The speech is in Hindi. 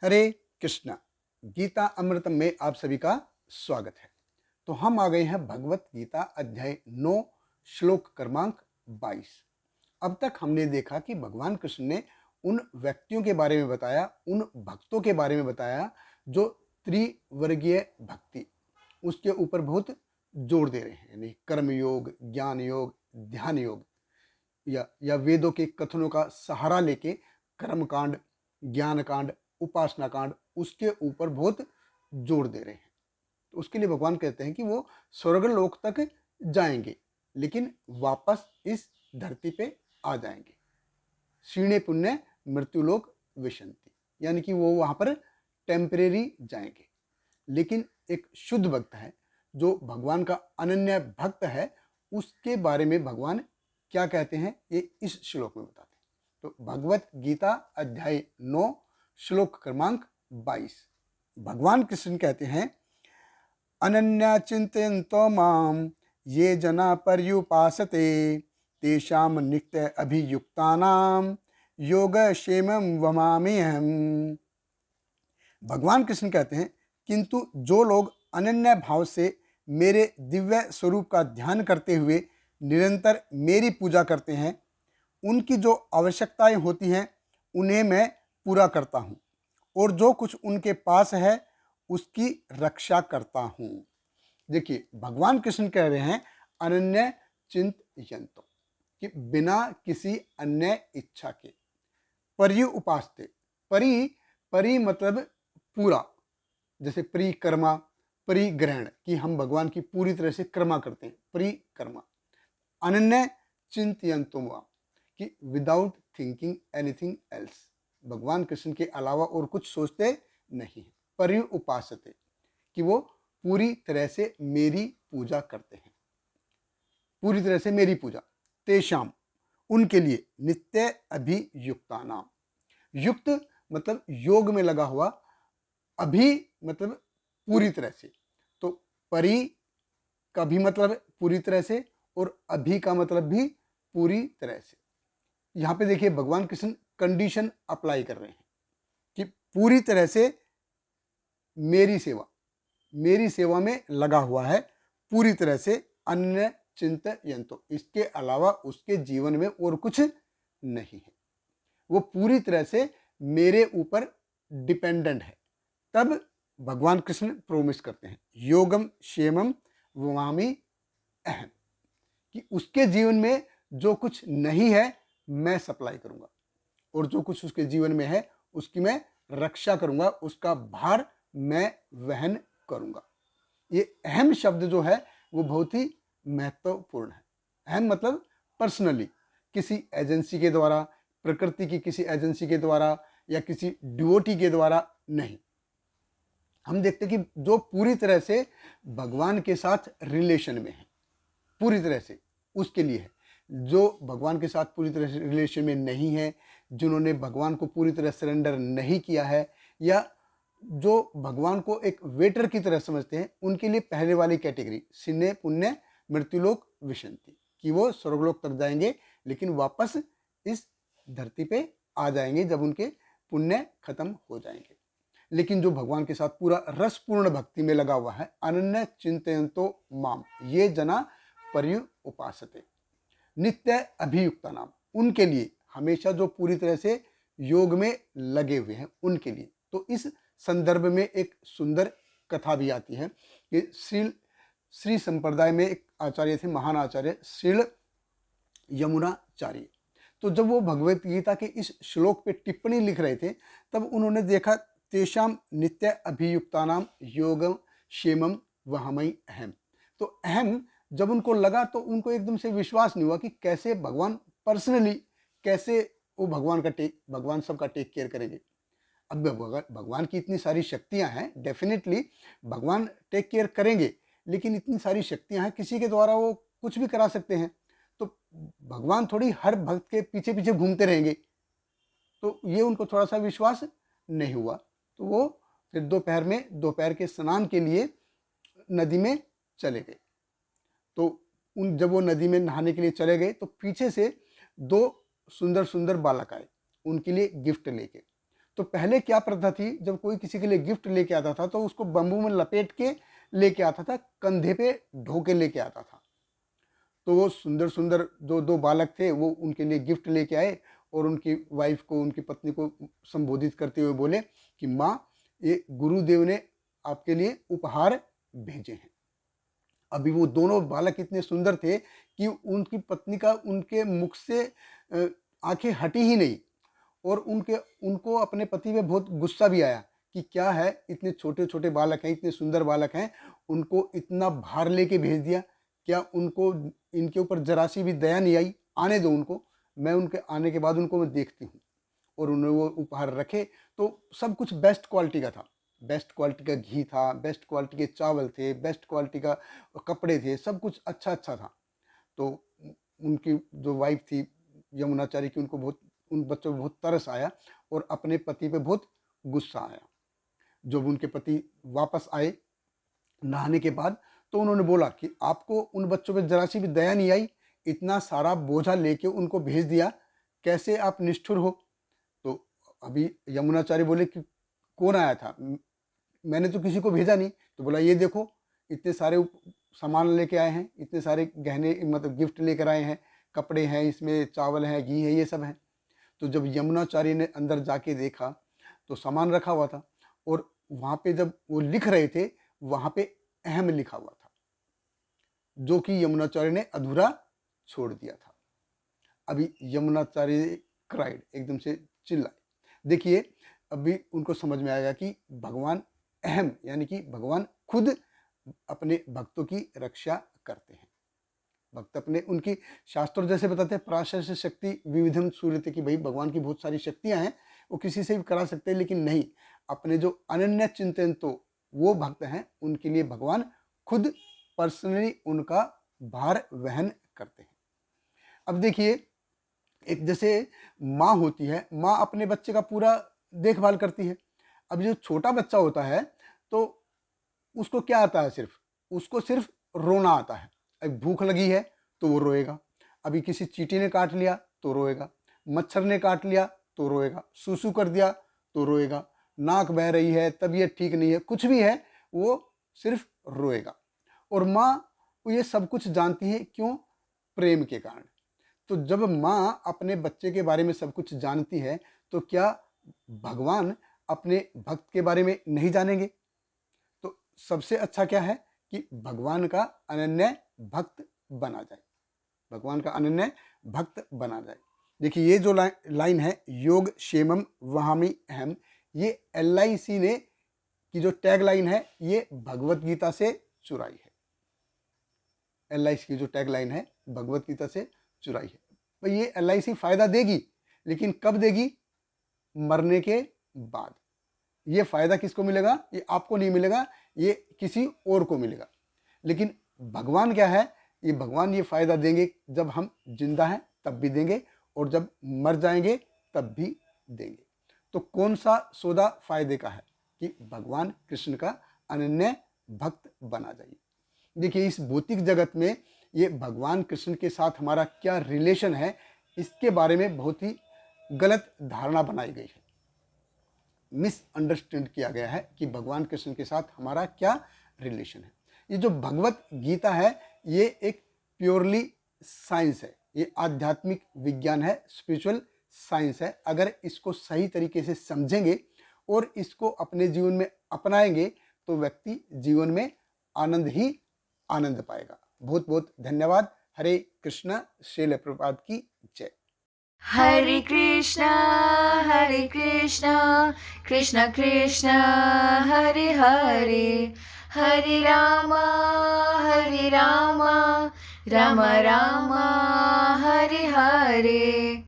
हरे कृष्णा। गीता अमृतम में आप सभी का स्वागत है। तो हम आ गए हैं भगवत गीता अध्याय 9 श्लोक क्रमांक 22। अब तक हमने देखा कि भगवान कृष्ण ने उन व्यक्तियों के बारे में बताया, उन भक्तों के बारे में बताया जो त्रिवर्गीय भक्ति उसके ऊपर बहुत जोर दे रहे हैं, यानी कर्म योग, ज्ञान योग, ध्यान योग या वेदों के कथनों का सहारा लेके कर्म कांड, ज्ञान कांड, उपासना कांड उसके ऊपर बहुत जोर दे रहे हैं। तो उसके लिए भगवान कहते हैं कि वो स्वर्गलोक तक जाएंगे लेकिन वापस इस धरती पे आ जाएंगे। क्षीणे पुण्य मृत्युलोक विशंति, यानी कि वो वहां पर टेम्परेरी जाएंगे। लेकिन एक शुद्ध भक्त है जो भगवान का अनन्य भक्त है, उसके बारे में भगवान क्या कहते हैं ये इस श्लोक में बताते हैं। तो भगवत गीता अध्याय 9 श्लोक क्रमांक 22 भगवान कृष्ण कहते हैं, अनन्या चिंतयन्तो माम ये जना पर्युपासते तेषाम नित्य अभियुक्तानाम योगक्षेमं वहाम्यहम्। भगवान कृष्ण कहते हैं, किंतु जो लोग अनन्य भाव से मेरे दिव्य स्वरूप का ध्यान करते हुए निरंतर मेरी पूजा करते हैं, उनकी जो आवश्यकताएं होती हैं उन्हें मैं पूरा करता हूँ और जो कुछ उनके पास है उसकी रक्षा करता हूँ। देखिए, भगवान कृष्ण कह रहे हैं अनन्य चिंतयन्तो, कि बिना किसी अन्य इच्छा के पर्यु उपासते। परि परि मतलब पूरा, जैसे परिक्रमा, परिग्रहण कि हम भगवान की पूरी तरह से क्रमा करते हैं, परिक्रमा। अनन्य चिंतयन्तुम कि विदाउट थिंकिंग एनीथिंग एल्स, भगवान कृष्ण के अलावा और कुछ सोचते नहीं है। पर्यु उपासते कि वो पूरी तरह से मेरी पूजा करते हैं, पूरी तरह से मेरी पूजा। तेषाम उनके लिए, नित्य अभियुक्तानाम, युक्त मतलब योग में लगा हुआ, अभी मतलब पूरी तरह से। तो परि का भी मतलब पूरी तरह से और अभी का मतलब भी पूरी तरह से। यहाँ पे देखिए भगवान कृष्ण कंडीशन अप्लाई कर रहे हैं कि पूरी तरह से मेरी सेवा में लगा हुआ है, पूरी तरह से अन्य चिंतयन्तो, इसके अलावा उसके जीवन में और कुछ नहीं है। वो पूरी तरह से मेरे ऊपर डिपेंडेंट है। तब भगवान कृष्ण प्रोमिस करते हैं, योगम क्षेमम वहामी अहम, कि उसके जीवन में जो कुछ नहीं है मैं सप्लाई करूंगा और जो कुछ उसके जीवन में है उसकी मैं रक्षा करूंगा, उसका भार मैं वहन करूंगा। ये अहम शब्द जो है वो बहुत ही महत्वपूर्ण है। अहम मतलब पर्सनली, किसी एजेंसी के द्वारा, प्रकृति की किसी एजेंसी के द्वारा या किसी डिवोटी के द्वारा नहीं। हम देखते हैं कि जो पूरी तरह से भगवान के साथ रिलेशन में है, पूरी तरह से उसके लिए है। जो भगवान के साथ पूरी तरह से रिलेशन में नहीं है, जिन्होंने भगवान को पूरी तरह सरेंडर नहीं किया है, या जो भगवान को एक वेटर की तरह समझते हैं, उनके लिए पहले वाली कैटेगरी सिने पुण्य मृत्युलोक विशंति, कि वो स्वर्गलोक तक जाएंगे लेकिन वापस इस धरती पे आ जाएंगे जब उनके पुण्य खत्म हो जाएंगे। लेकिन जो भगवान के साथ पूरा रसपूर्ण भक्ति में लगा हुआ है, अनन्य चिंतयन्तो माम ये जना पर्यु उपासते, नित्य अभियुक्ता नाम, उनके लिए हमेशा जो पूरी तरह से योग में लगे हुए हैं उनके लिए। तो इस संदर्भ में एक सुंदर कथा भी आती है कि श्री संप्रदाय में एक आचार्य थे, महान आचार्य श्रील यमुनाचार्य। तो जब वो भगवत गीता के इस श्लोक पे टिप्पणी लिख रहे थे तब उन्होंने देखा, तेषाम नित्य अभियुक्तानाम योगम क्षेमम वहामई अहम। तो अहम जब उनको लगा तो उनको एकदम से विश्वास नहीं हुआ कि कैसे भगवान पर्सनली, कैसे वो भगवान सबका टेक केयर करेंगे। अब भगवान की इतनी सारी शक्तियां हैं, डेफिनेटली भगवान टेक केयर करेंगे, लेकिन इतनी सारी शक्तियां हैं, किसी के द्वारा वो कुछ भी करा सकते हैं। तो भगवान थोड़ी हर भक्त के पीछे पीछे घूमते रहेंगे। तो ये उनको थोड़ा सा विश्वास नहीं हुआ। तो वो फिर दोपहर के स्नान के लिए नदी में चले गए। तो जब वो नदी में नहाने के लिए चले गए तो पीछे से दो सुंदर सुंदर बालक आए उनके लिए गिफ्ट लेके। तो पहले क्या प्रथा थी, जब कोई किसी के लिए गिफ्ट लेके आता था तो उसको बम्बू में लपेट के लेके आता था, कंधे पे ढो के लेके आता था। तो वो सुंदर सुंदर जो दो बालक थे वो उनके लिए गिफ्ट लेके आए और उनकी वाइफ को, उनकी पत्नी को संबोधित करते हुए बोले कि माँ, ये गुरुदेव ने आपके लिए उपहार भेजे हैं। अभी वो दोनों बालक इतने सुंदर थे कि उनकी पत्नी का उनके मुख से आंखें हटी ही नहीं, और उनको अपने पति पे बहुत गुस्सा भी आया कि क्या है, इतने छोटे छोटे बालक हैं, इतने सुंदर बालक हैं, उनको इतना भार लेके भेज दिया, क्या उनको इनके ऊपर जरा सी भी दया नहीं आई? आने दो उनको, मैं उनके आने के बाद उनको मैं देखती हूँ। और उन्होंने वो उपहार रखे, तो सब कुछ बेस्ट क्वालिटी का था, बेस्ट क्वालिटी का घी था, बेस्ट क्वालिटी के चावल थे, बेस्ट क्वालिटी का कपड़े थे, सब कुछ अच्छा अच्छा था। तो उनकी जो वाइफ थी यमुनाचारी की, उनको बहुत, उन बच्चों को बहुत तरस आया और अपने पति पे बहुत गुस्सा आया। जब उनके पति वापस आए नहाने के बाद, तो उन्होंने बोला कि आपको उन बच्चों पे जरा सी भी दया नहीं आई, इतना सारा बोझा लेके उनको भेज दिया, कैसे आप निष्ठुर हो? तो अभी यमुनाचार्य बोले कि कौन आया था? मैंने तो किसी को भेजा नहीं। तो बोला ये देखो, इतने सारे सामान लेके आए हैं, इतने सारे गहने मतलब गिफ्ट लेकर आए हैं, कपड़े हैं, इसमें चावल है, घी है, ये सब है। तो जब यमुनाचार्य ने अंदर जाके देखा तो सामान रखा हुआ था, और वहाँ पे जब वो लिख रहे थे, वहाँ पे अहम लिखा हुआ था, जो कि यमुनाचार्य ने अधूरा छोड़ दिया था। अभी यमुनाचार्य क्राइड, एकदम से चिल्लाए। देखिए, अभी उनको समझ में आएगा कि भगवान अहम यानी कि भगवान खुद अपने भक्तों की रक्षा करते हैं। भक्त अपने, उनकी शास्त्र जैसे बताते हैं, प्राशस्य शक्ति विविधम सूर्यते, कि भाई भगवान की बहुत सारी शक्तियां हैं, वो किसी से भी करा सकते हैं, लेकिन नहीं, अपने जो अनन्य चिंतन तो वो भक्त हैं, उनके लिए भगवान खुद पर्सनली उनका भार वहन करते हैं। अब देखिए, एक जैसे माँ होती है, माँ अपने बच्चे का पूरा देखभाल करती है। अब जो छोटा बच्चा होता है, तो उसको क्या आता है? उसको सिर्फ रोना आता है। अब भूख लगी है तो वो रोएगा, अभी किसी चींटी ने काट लिया तो रोएगा, मच्छर ने काट लिया तो रोएगा, सूसू कर दिया तो रोएगा, नाक बह रही है, तबीयत ठीक नहीं है, कुछ भी है, वो सिर्फ रोएगा। और माँ ये सब कुछ जानती है, क्यों? प्रेम के कारण। तो जब माँ अपने बच्चे के बारे में सब कुछ जानती है, तो क्या भगवान अपने भक्त के बारे में नहीं जानेंगे? तो सबसे अच्छा क्या है कि भगवान का अनन्य भक्त बना जाए, भगवान का अनन्य भक्त बना जाए। देखिए, ये जो लाइन है, योग क्षेमम वहामि अहम, ये LIC ने की जो टैग लाइन है, ये भगवत गीता से चुराई है। LIC की जो टैग लाइन है, भगवत गीता से चुराई है। तो ये LIC फायदा देगी, लेकिन कब देगी? मरने के बाद। ये फायदा किसको मिलेगा? ये आपको नहीं मिलेगा, ये किसी और को मिलेगा। लेकिन भगवान क्या है? ये भगवान ये फायदा देंगे जब हम जिंदा हैं तब भी देंगे, और जब मर जाएंगे तब भी देंगे। तो कौन सा सौदा फायदे का है? कि भगवान कृष्ण का अनन्य भक्त बना जाइए। देखिए, इस भौतिक जगत में ये भगवान कृष्ण के साथ हमारा क्या रिलेशन है, इसके बारे में बहुत ही गलत धारणा बनाई गई है, मिसअंडरस्टैंड किया गया है कि भगवान कृष्ण के साथ हमारा क्या रिलेशन है। ये जो भगवत गीता है, ये एक प्योरली साइंस है, ये आध्यात्मिक विज्ञान है, स्पिरिचुअल साइंस है। अगर इसको सही तरीके से समझेंगे और इसको अपने जीवन में अपनाएंगे, तो व्यक्ति जीवन में आनंद ही आनंद पाएगा। बहुत बहुत धन्यवाद। हरे कृष्णा। श्रील प्रभुपाद की जय। हरे कृष्णा कृष्ण कृष्ण हरे हरे, हरे रामा राम राम हरे हरे।